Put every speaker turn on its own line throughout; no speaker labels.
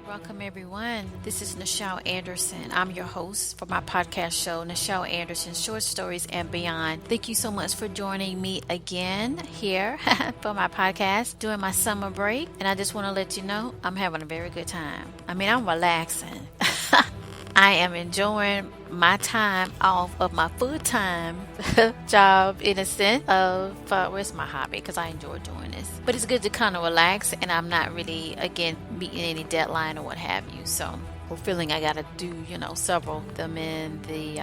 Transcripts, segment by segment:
Welcome, everyone. This is Nichel Anderson. I'm your host for my podcast show, Nichel Anderson Short Stories and Beyond. Thank you so much for joining me again here for my podcast during my summer break. And I just want to let you know I'm having a very good time. I'm relaxing. I am enjoying my time off of my full-time job in a sense of where's my hobby, because I enjoy doing this. But it's good to kind of relax, and I'm not really, again, meeting any deadline or what have you. So we're feeling I got to do, several of them in the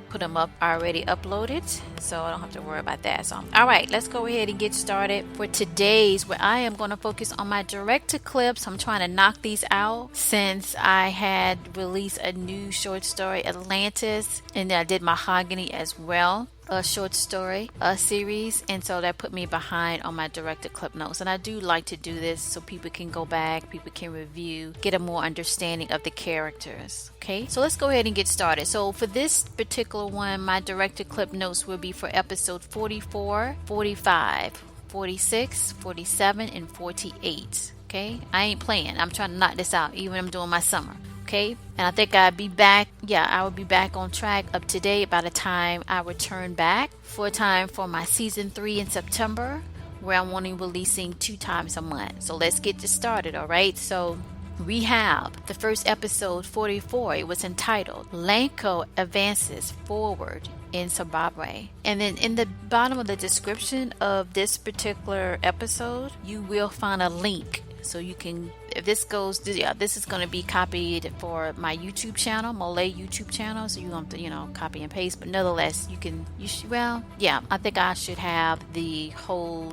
put them up already uploaded, so I don't have to worry about that. So all right, let's go ahead and get started for today's, where I am going to focus on my director clips. I'm trying to knock these out since I had released a new short story, Atlantis, and I did Mahogany as well, a short story series, and so that put me behind on my director clip notes. And I do like to do this so people can go back, people can review, get a more understanding of the characters. Okay, so let's go ahead and get started. So for this particular one, my director clip notes will be for episode 44, 45, 46, 47, and 48. Okay, I ain't playing. I'm trying to knock this out, even I'm doing my summer. Okay, and I think I'd be back. I will be back on track up to date by the time I return back for time for my season 3 in September, where I'm wanting releasing 2 times a month. So let's get this started. All right, so we have the first episode, 44. It was entitled Lanko Advances Forward in Zimbabwe. And then in the bottom of the description of this particular episode, you will find a link. So you can, if this goes, this is going to be copied for my YouTube channel, MOLIAE YouTube channel. So you have to, copy and paste. But nonetheless, I think I should have the whole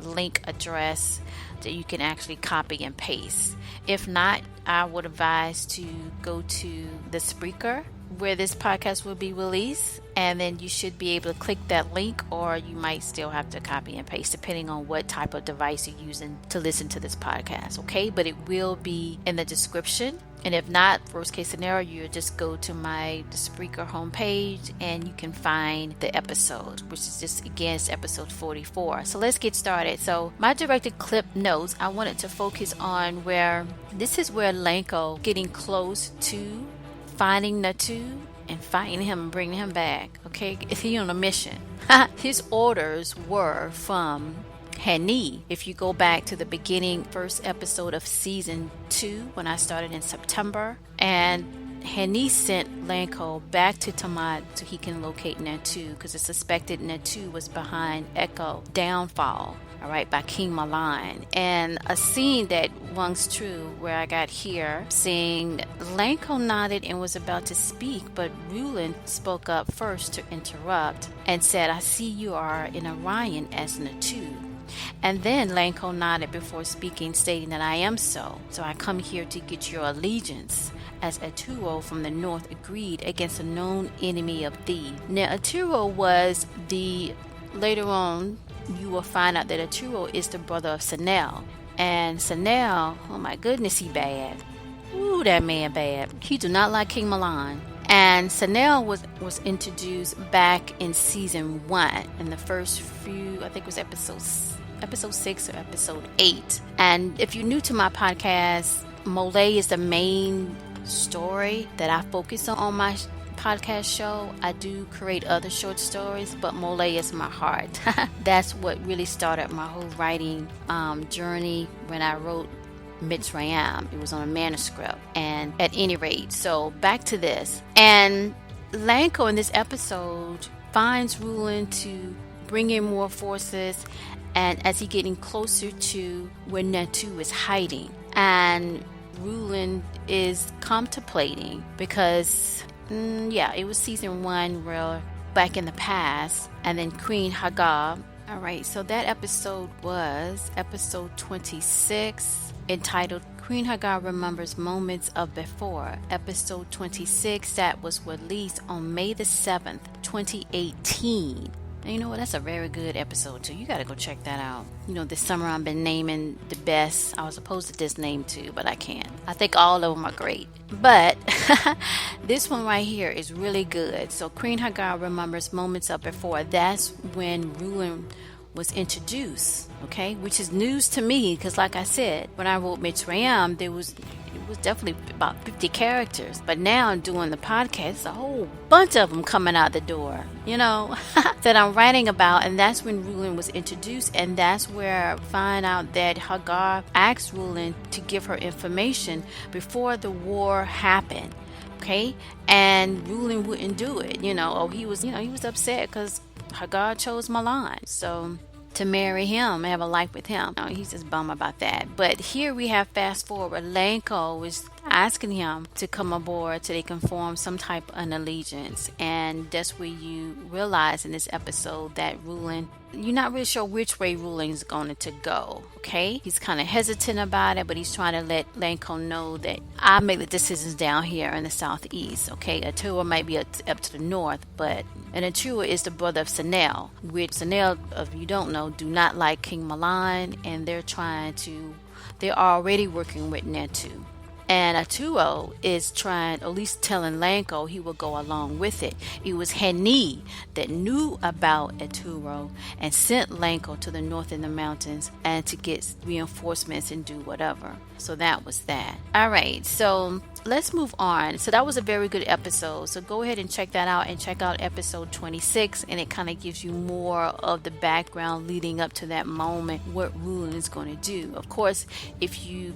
link address that you can actually copy and paste. If not, I would advise to go to the Spreaker where this podcast will be released, and then you should be able to click that link, or you might still have to copy and paste depending on what type of device you're using to listen to this podcast. Okay, but it will be in the description. And if not, worst case scenario, you just go to the Spreaker homepage and you can find the episode, which is just, again, it's episode 44. So let's get started. So my directed clip notes, I wanted to focus on where Lanko getting close to finding Natu and fighting him and bringing him back. Okay, is he on a mission? His orders were from Hanee. If you go back to the beginning first episode of season 2, when I started in September, and Hanee sent Lanko back to Tiamat so he can locate Natu, because it's suspected Natu was behind Echo downfall, all right, by King Mahlon. And a scene that rings true where I got here saying Lanko nodded and was about to speak, but Rulin spoke up first to interrupt and said, "I see you are in Orion as Natu." And then Lanko nodded before speaking, stating that I am so. So I come here to get your allegiance, as Aturo from the north agreed against a known enemy of thee. Now Aturo was later on you will find out that Aturo is the brother of Sanel. And Sanel, oh my goodness, he bad. Ooh, that man bad. He do not like King Mahlon. And Sanel was introduced back in season 1 in the first few, I think it was episode 6 or episode 8. And if you're new to my podcast, MOLIAE is the main story that I focus on my podcast show. I do create other short stories, but MOLIAE is my heart. That's what really started my whole writing journey when I wrote Mitsrayim. It was on a manuscript. And at any rate, so back to this. And Lanko in this episode finds Rulin to bring in more forces, and as he getting closer to where Natu is hiding, and Rulin is contemplating, because it was season 1 where back in the past, and then Queen Hagar. All right, so that episode was episode 26, entitled Queen Hagar Remembers Moments of Before. Episode 26 that was released on May the 7th, 2018. And you know what? That's a very good episode too. You got to go check that out. This summer I've been naming the best. I was supposed to just name 2, but I can't. I think all of them are great. But this one right here is really good. So Queen Hagar Remembers Moments of Before. That's when Rulin was introduced, okay, which is news to me because, like I said, when I wrote Mitsrayim, it was definitely about 50 characters. But now I'm doing the podcast, a whole bunch of them coming out the door, that I'm writing about. And that's when Rulin was introduced. And that's where I find out that Hagar asked Rulin to give her information before the war happened. Okay. And Rulin wouldn't do it, he was upset because Hagar chose Mahlon. So to marry him, have a life with him. He's just bummed about that. But here we have fast forward. Lanko is asking him to come aboard so they can form some type of an allegiance. And that's where you realize in this episode that Rulin, you're not really sure which way Rulin is going to go. Okay? He's kind of hesitant about it, but he's trying to let Lanko know that I make the decisions down here in the southeast. Okay? Atua might be up to the north, and Atua is the brother of Sanel, which Sanel, if you don't know, do not like King Mahlon, and they're already working with Netu. And Atua is trying, at least telling Lanko he will go along with it. It was Hanee that knew about Atua and sent Lanko to the north in the mountains and to get reinforcements and do whatever. So that was that. All right, so let's move on. So that was a very good episode. So go ahead and check that out and check out episode 26. And it kind of gives you more of the background leading up to that moment, what Rulin is going to do. Of course, if you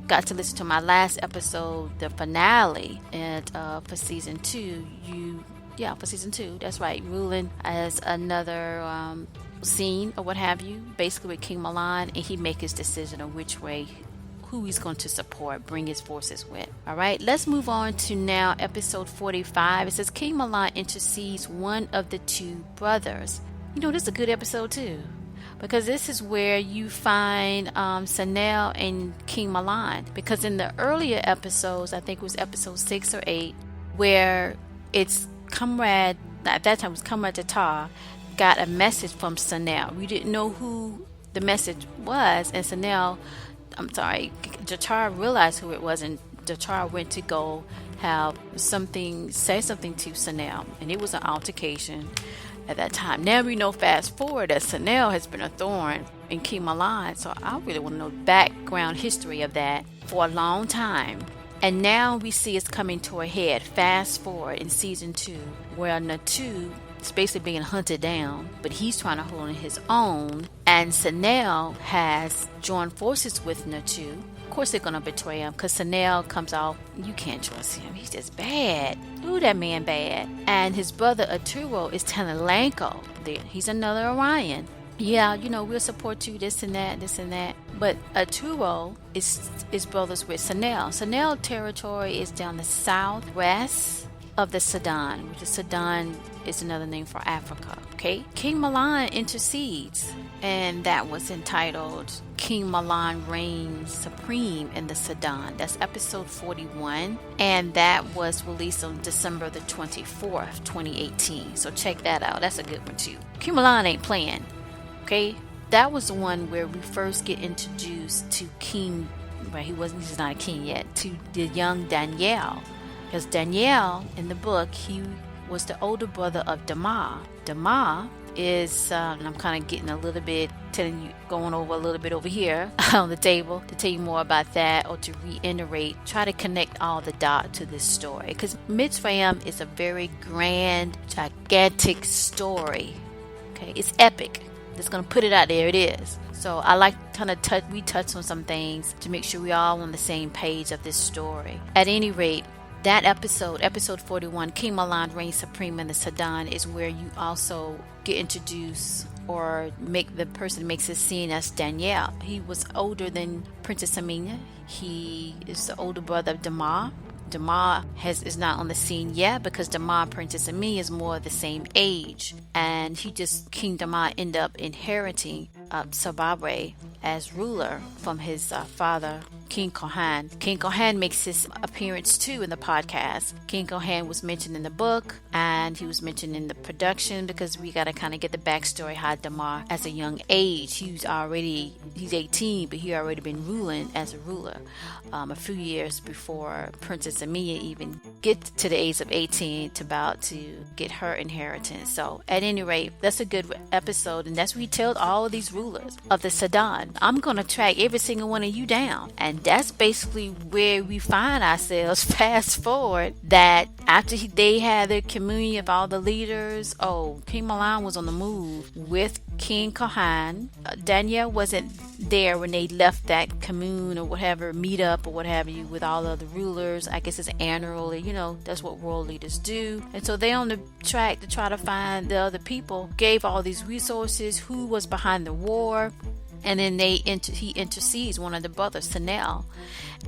got to listen to my last episode, the finale, and for season 2, for season 2, that's right, Rulin has another scene or what have you, basically with King Mahlon, and he make his decision on which way, who he's going to support, bring his forces with. All right, let's move on to now episode 45. It says King Mahlon intercedes one of the two brothers. This is a good episode too, because this is where you find Sanel and King Mahlon. Because in the earlier episodes, I think it was episode 6 or 8, where it's Comrade, at that time it was Comrade Tatar, got a message from Sanel. We didn't know who the message was, and Tatar realized who it was, and Tatar went to go say something to Sanel, and it was an altercation at that time. Now we know, fast forward, that Sanel has been a thorn in King Mahlon, so I really want to know the background history of that for a long time. And now we see it's coming to a head, fast forward in season 2, where Netu is basically being hunted down, but he's trying to hold on his own, and Sanel has joined forces with Netu. Of course they're going to betray him, because Sanel comes out, you can't trust him, he's just bad. Ooh, that man bad. And his brother Arturo is telling Lanko that he's another Orion. Yeah, we'll support you, this and that. But Arturo is brothers with Sanel. Sanel territory is down the southwest of the Sudan, which is Sudan is another name for Africa. Okay, King Mahlon intercedes, and that was entitled King Mahlon Reigns Supreme in the Sudan. That's episode 41, and that was released on December the 24th, 2018. So check that out. That's a good one too. King Mahlon ain't playing. Okay, that was the one where we first get introduced to King. Right, he's not a king yet. To the young Daniel. Because Daniel, in the book, he was the older brother of Dama. Dama is, and I'm kind of getting a little bit, going over a little bit over here on the table to tell you more about that, or to reiterate, try to connect all the dots to this story. Because Mitsrayim is a very grand, gigantic story. Okay, it's epic. Just going to put it out there, it is. So I like kind of we touch on some things to make sure we all on the same page of this story. At any rate, that episode 41, King Mahlon Reigns Supreme in the Sudan, is where you also get introduced, or the person makes his scene as Daniel. He was older than Princess Amina. He is the older brother of Dama. Dama is not on the scene yet, because Dama and Princess Amina is more the same age, and King Dama end up inheriting Zimbabwe as ruler from his father, King Kohan. King Kohan makes his appearance too in the podcast. King Kohan was mentioned in the book, and he was mentioned in the production, because we got to kind of get the backstory how Damar, as a young age, he's 18, but he already been ruling as a ruler a few years before Princess Amia even get to the age of 18 to get her inheritance. So at any rate, that's a good episode, and that's where he tells all of these rulers of the Sudan, I'm going to track every single one of you down. And that's basically where we find ourselves. Fast forward, that after they had their communion of all the leaders, King Mahlon was on the move with King Kohan. Danielle wasn't there when they left that commune or whatever, meet up or what have you, with all of the rulers. I guess it's annually, that's what world leaders do. And so they're on the track to try to find the other people, gave all these resources, who was behind the war. And then he intercedes one of the brothers, Sanel,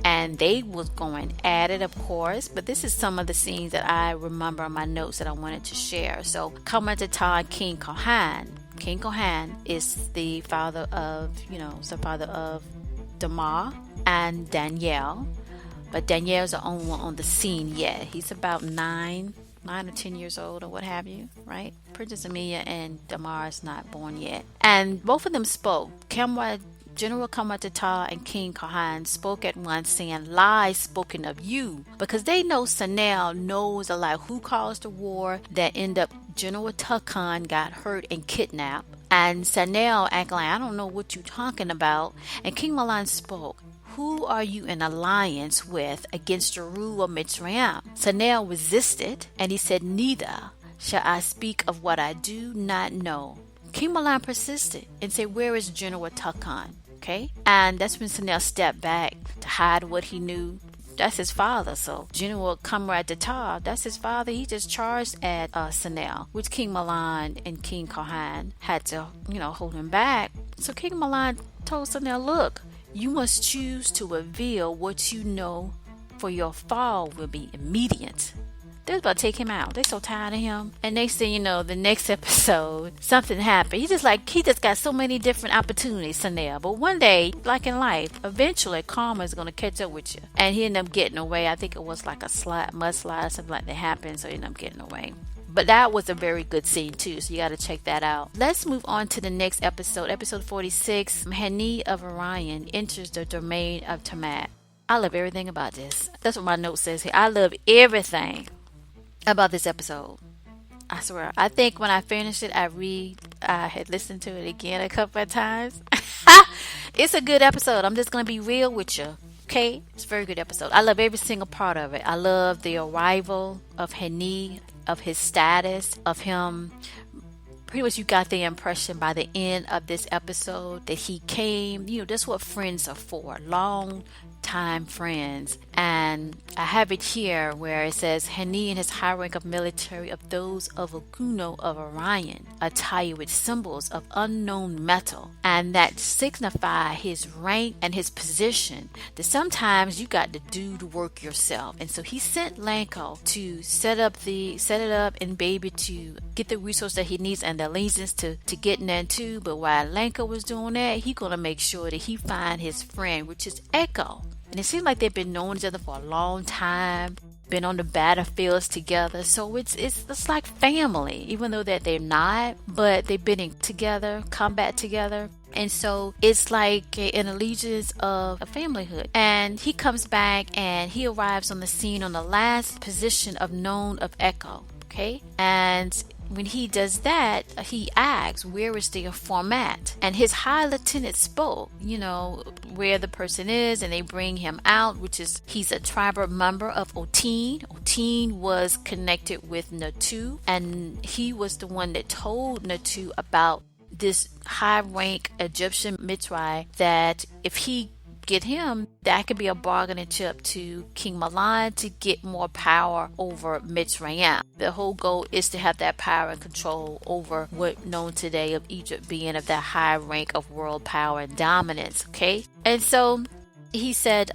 and they was going at it, of course. But this is some of the scenes that I remember in my notes that I wanted to share. So, coming to time, King Kohan. King Kohan is the father of Damar and Danielle. But Danielle's the only one on the scene yet. He's about 9 or 10 years old or what have you, right? Princess Amia and Damar is not born yet. And both of them spoke. General Kamatata and King Kohan spoke at once, saying, lies spoken of you, because they know Sanel knows a lot who caused the war that ended up General Tukan got hurt and kidnapped. And Sanel acting like, I don't know what you're talking about. And King Mahlon spoke, who are you in alliance with against the rule of Mitsrayim? Sanel resisted, and he said, neither shall I speak of what I do not know. King Mahlon persisted and said, where is General Tukan? Okay? And that's when Sanel stepped back to hide what he knew. That's his father. So General Comrade Tatar, that's his father. He just charged at Sanel, which King Mahlon and King Kohan had to, hold him back. So King Mahlon told Sanel, look, you must choose to reveal what you know, for your fall will be immediate. They was about to take him out. They so tired of him. And next thing you know, the next episode, something happened. He just got so many different opportunities, Sanel. But one day, like in life, eventually karma is going to catch up with you. And he ended up getting away. I think it was like a mudslide or something like that happened. So he ended up getting away. But that was a very good scene too, so you got to check that out. Let's move on to the next episode. Episode 46, Hanee of Orion enters the domain of Tiamat. I love everything about this. That's what my note says here. I love everything about this episode. I swear. I think when I finished it, I had listened to it again a couple of times. It's a good episode. I'm just going to be real with you. Okay? It's a very good episode. I love every single part of it. I love the arrival of Hanee, of his status, of him. Pretty much you got the impression by the end of this episode that he came, that's what friends are for, long time friends. And I have it here where it says, Hanee and his high rank of military of those of Lanko of Orion, attired with symbols of unknown metal, and that signify his rank and his position, that sometimes you got to do the work yourself. And so he sent Lanko to set it up and baby to get the resource that he needs and the allegiance to get in there too. But while Lanko was doing that, he gonna make sure that he find his friend, which is Echo. And it seems like they've been knowing each other for a long time, been on the battlefields together. So it's like family, even though that they're not, but they've been in together, combat together. And so it's like an allegiance of a familyhood. And he comes back and he arrives on the scene on the last position of known of Echo. Okay? And when he does that, he asks, where is their format? And his high lieutenant spoke, where the person is, and they bring him out, he's a tribal member of Oteen. Oteen was connected with Natu, and he was the one that told Natu about this high rank Egyptian Mitsrayim, that if he get him, that could be a bargaining chip to King Mahlon to get more power over Mitsrayim. The whole goal is to have that power and control over what known today of Egypt being of that high rank of world power and dominance. Okay, and so he said,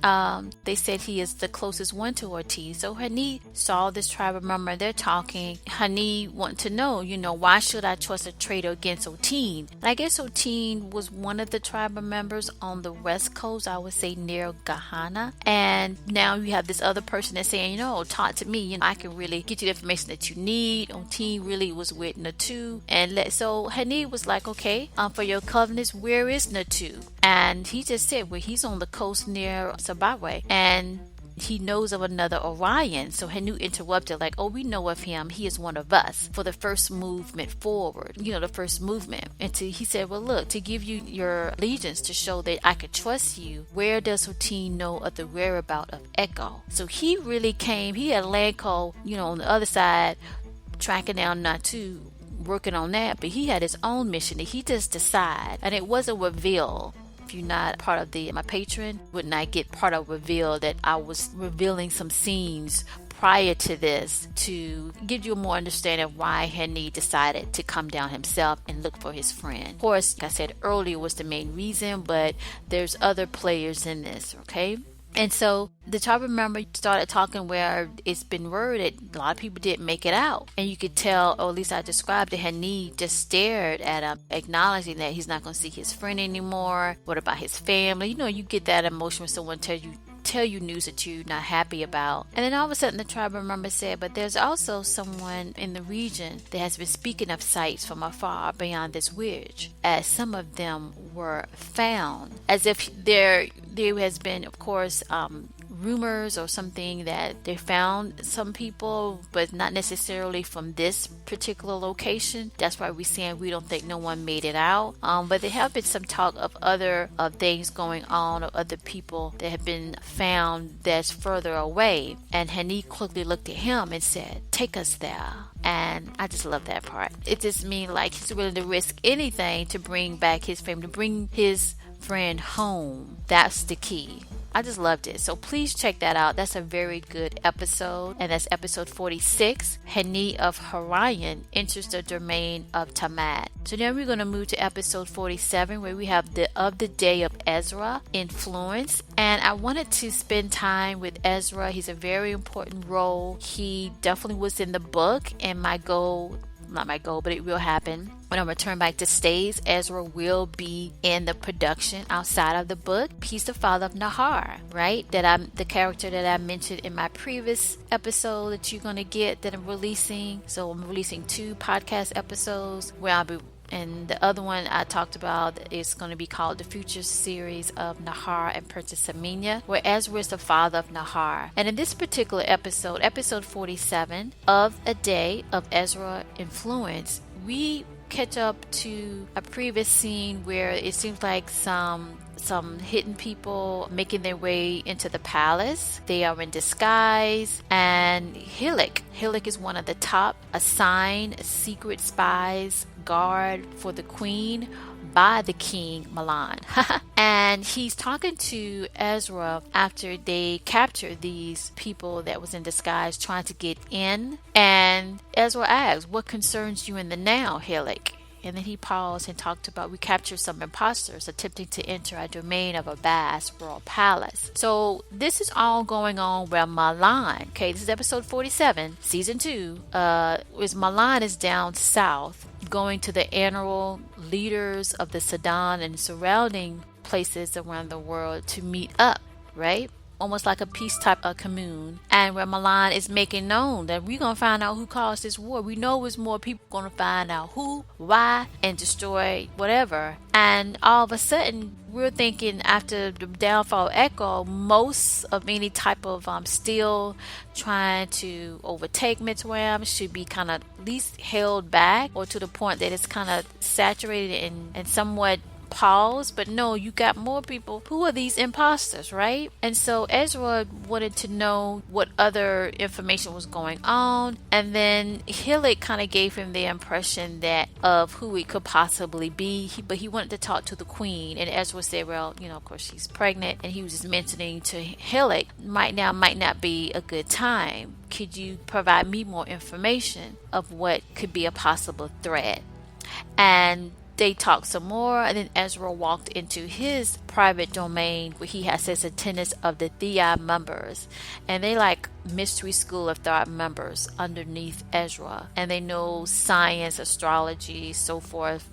they said he is the closest one to Ortiz. So Hanee saw this tribal member. They're talking. Hanee wanted to know, why should I trust a traitor against Oteen? And I guess Oteen was one of the tribal members on the west coast, I would say near Gahana. And now you have this other person that's saying, talk to me. I can really get you the information that you need. Oteen really was with Natu. And so Hanee was like, okay, for your covenants, where is Natu? And he just said, well, he's on the coast near Zimbabwe. And he knows of another Orion. So Hanee interrupted, like, oh, we know of him. He is one of us for the first movement forward, the first movement. And he said, well, look, to give you your allegiance, to show that I could trust you, where does Oteen know of the whereabout of Echo? So he really came, he had Lanko, on the other side, tracking down Natu, working on that, but he had his own mission that he just decided, and it wasn't revealed. If you're not part of my Patreon, would not get part of reveal that I was revealing some scenes prior to this to give you a more understanding of why Hanee decided to come down himself and look for his friend. Of course, like I said earlier, was the main reason, but there's other players in this, okay? And so the tribal member started talking where it's been word that a lot of people didn't make it out. And you could tell, or at least I described it, Hanee just stared at him, acknowledging that he's not going to see his friend anymore. What about his family? You get that emotion when someone tell you news that you're not happy about. And then all of a sudden the tribal member said, but there's also someone in the region that has been speaking of sights from afar beyond this ridge, as some of them were found. As if there has been, of course, rumors or something that they found some people, but not necessarily from this particular location. That's why we're saying we don't think no one made it out. But there have been some talk of other things going on, or other people that have been found that's further away. And Hanee quickly looked at him and said, take us there. And I just love that part. It just means like he's willing to risk anything to bring back his family, to bring his friend home. That's the key. I just loved it. So please check that out. That's a very good episode. And that's episode 46. Hanee of Orion enters the domain of Tiamat. So now we're going to move to episode 47, where we have the day of Ezra influence. And I wanted to spend time with Ezra. He's a very important role. He definitely was in the book, and my goal, not my goal, but it will happen. When I return back to Stays, Ezra will be in the production outside of the book. He's the father of Nahar, right? The character that I mentioned in my previous episode that you're going to get, that I'm releasing. So I'm releasing 2 podcast episodes where I'll be, and the other one I talked about is going to be called the Future Series of Nahar and Princess Amina, where Ezra is the father of Nahar. And in this particular episode, episode 47 of A Day of Ezra Influence, we catch up to a previous scene where it seems like some hidden people making their way into the palace. They are in disguise, and Hilik is one of the top assigned secret spies, guard for the queen by the king Mahlon. And he's talking to Ezra after they captured these people that was in disguise trying to get in. And Ezra asks, what concerns you in the now, Hilik? And then he paused and talked about, we captured some imposters attempting to enter a domain of a vast royal palace. So this is all going on where Mahlon, okay, this is episode 47, season 2, Mahlon is down south, going to the annual leaders of the Sudan and surrounding places around the world to meet up, right? Almost like a peace type of commune, and where Mahlon is making known that we're going to find out who caused this war. We know it's more people going to find out who, why, and destroy whatever. And all of a sudden, we're thinking after the downfall of Echo, most of any type of still trying to overtake Mitsrayim should be kind of at least held back, or to the point that it's kind of saturated and somewhat pause. But no, you got more people. Who are these imposters, right? And so Ezra wanted to know what other information was going on, and then Hilik kind of gave him the impression that of who it could possibly be, but he wanted to talk to the queen. And Ezra said, well, of course she's pregnant, and he was just mentioning to Hilik, might not be a good time. Could you provide me more information of what could be a possible threat? And They talked some more, and then Ezra walked into his private domain where he has his attendance of the Thea members, and they like mystery school of thought members underneath Ezra, and they know science, astrology, so forth.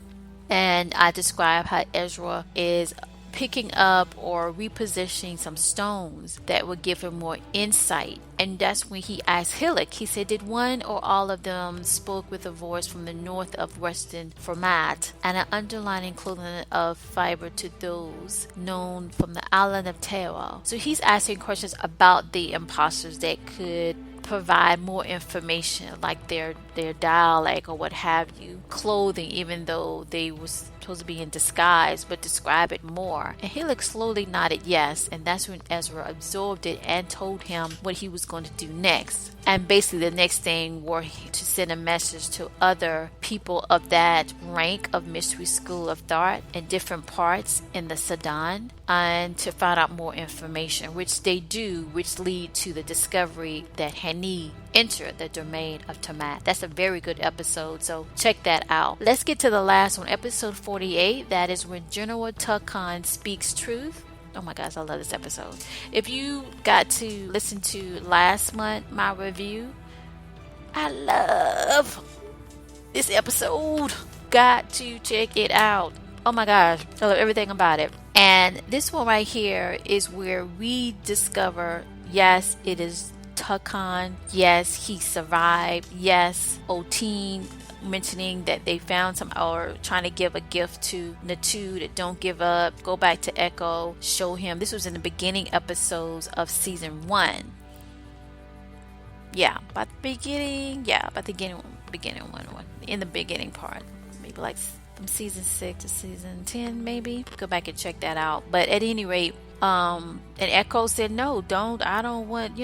And I describe how Ezra is picking up or repositioning some stones that would give him more insight. And that's when he asked Hillick, he said, did one or all of them spoke with a voice from the north of western format and an underlying equivalent of fiber to those known from the island of Terra? So he's asking questions about the imposters that could provide more information, like their dialect or what have you, clothing, even though they were supposed to be in disguise, but describe it more. And Hillick slowly nodded yes, and that's when Ezra absorbed it and told him what he was going to do next. And basically the next thing were to send a message to other people of that rank of mystery school of thought in different parts in the Sudan, and to find out more information, which they do, which lead to the discovery that Hanee entered the domain of Tiamat. That's a very good episode, so check that out. Let's get to the last one, episode 48. That is when General Tucson speaks truth. Oh my gosh, I love this episode. If you got to listen to last month, my review, I love this episode. Got to check it out. Oh my gosh, I love everything about it. And this one right here is where we discover, yes, it is Tucson. Yes, he survived. Yes, Otine mentioning that they found some, or trying to give a gift to Natu that don't give up. Go back to Echo, show him. This was in the beginning episodes of season 1. Yeah, by the beginning. Yeah, by the beginning one. In the beginning part, maybe like from season 6 to season 10, maybe. Go back and check that out. But at any rate, and Echo said, no, I don't want,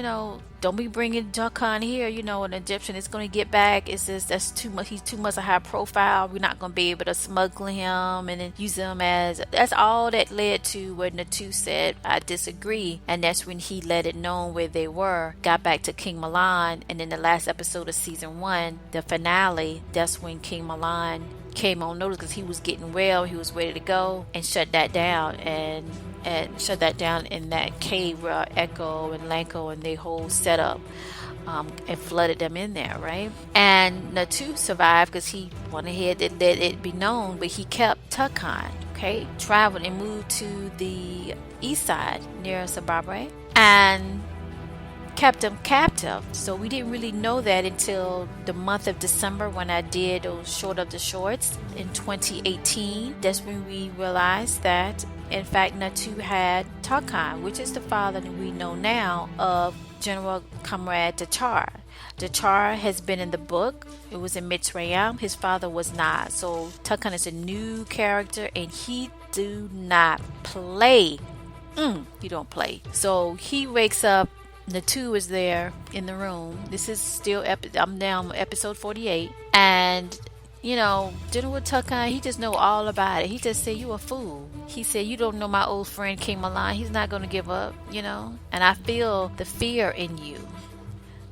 don't be bringing Tucson here, an Egyptian is going to get back. It's just, that's too much. He's too much a high profile. We're not going to be able to smuggle him and then use him as, that's all that led to where Natu said, I disagree. And that's when he let it known where they were, got back to King Mahlon. And in the last episode of season 1, the finale, that's when King Mahlon came on notice because he was getting well, he was ready to go, and shut that down, and shut that down in that cave where Echo and Lanko and their whole setup, and flooded them in there, right? And Natu survived because he went ahead and let it be known, but he kept Tucson, okay? Traveled and moved to the east side near Zimbabwe and kept him captive. So we didn't really know that until the month of December when I did those short of the shorts in 2018. That's when we realized that in fact Natu had Tucson, which is the father that we know now of General Comrade Dachar. Dachar has been in the book. It was in Mitsrayim. His father was not. So Tucson is a new character, and he do not play. He don't play. So he wakes up. Natu is there in the room. This is still, I'm down episode 48. And, General Tucson, he just know all about it. He just said, you a fool. He said, you don't know my old friend King Mahlon. He's not going to give up, And I feel the fear in you.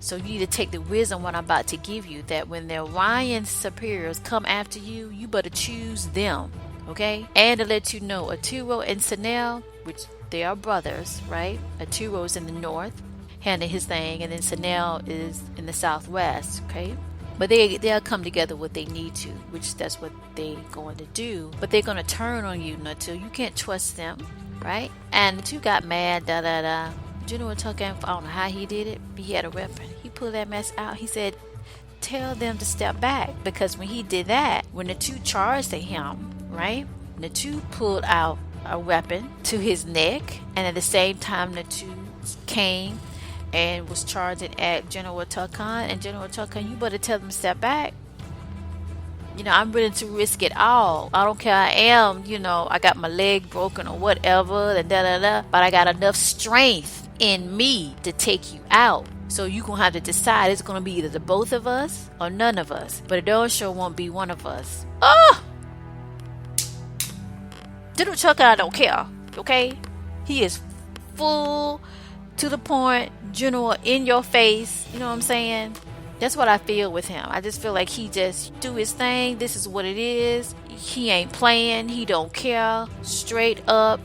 So you need to take the wisdom what I'm about to give you, that when the Orion superiors come after you, you better choose them, okay? And to let you know, Arturo and Sanel, which they are brothers, right? Arturo is in the north, handling his thing, and then Sanel is in the southwest, okay? But they'll come together what they need to, which that's what they're going to do. But they're going to turn on you, Natu. You can't trust them, right? And Natu got mad, General Tucson, I don't know how he did it, but he had a weapon. He pulled that mess out. He said, tell them to step back. Because when he did that, when Natu charged at him, right? Natu pulled out a weapon to his neck. And at the same time, Natu came and was charging at General Tucson, and General Tucson, you better tell them to step back. I'm willing to risk it all. I don't care. I am, I got my leg broken or whatever, and but I got enough strength in me to take you out. So you gonna have to decide. It's gonna be either the both of us or none of us. But it all sure won't be one of us. Oh, General Tucson don't care. Okay, he is full to the point, General, in your face. You know what I'm saying? That's what I feel with him. I just feel like he just do his thing. This is what it is. He ain't playing. He don't care. Straight up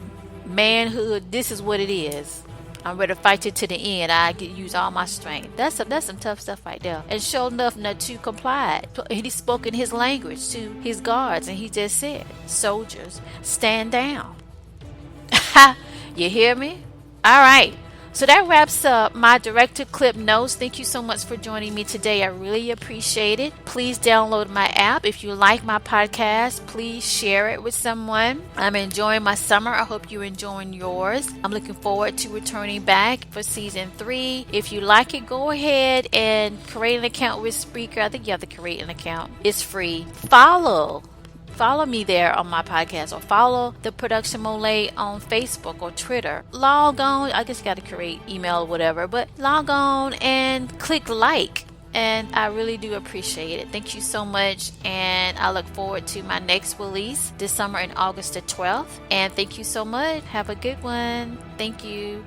manhood. This is what it is. I'm ready to fight you to the end. I could use all my strength. That's some tough stuff right there. And sure enough, Natu complied. He spoke in his language to his guards, and he just said, "Soldiers, stand down." You hear me? All right. So that wraps up my director clip notes. Thank you so much for joining me today. I really appreciate it. Please download my app. If you like my podcast, please share it with someone. I'm enjoying my summer. I hope you're enjoying yours. I'm looking forward to returning back for season 3. If you like it, go ahead and create an account with Spreaker. I think you have to create an account. It's free. Follow me there on my podcast, or follow the Production MOLIAE on Facebook or Twitter. Log on. I guess you got to create email or whatever, but log on and click like. And I really do appreciate it. Thank you so much. And I look forward to my next release this summer in August the 12th. And thank you so much. Have a good one. Thank you.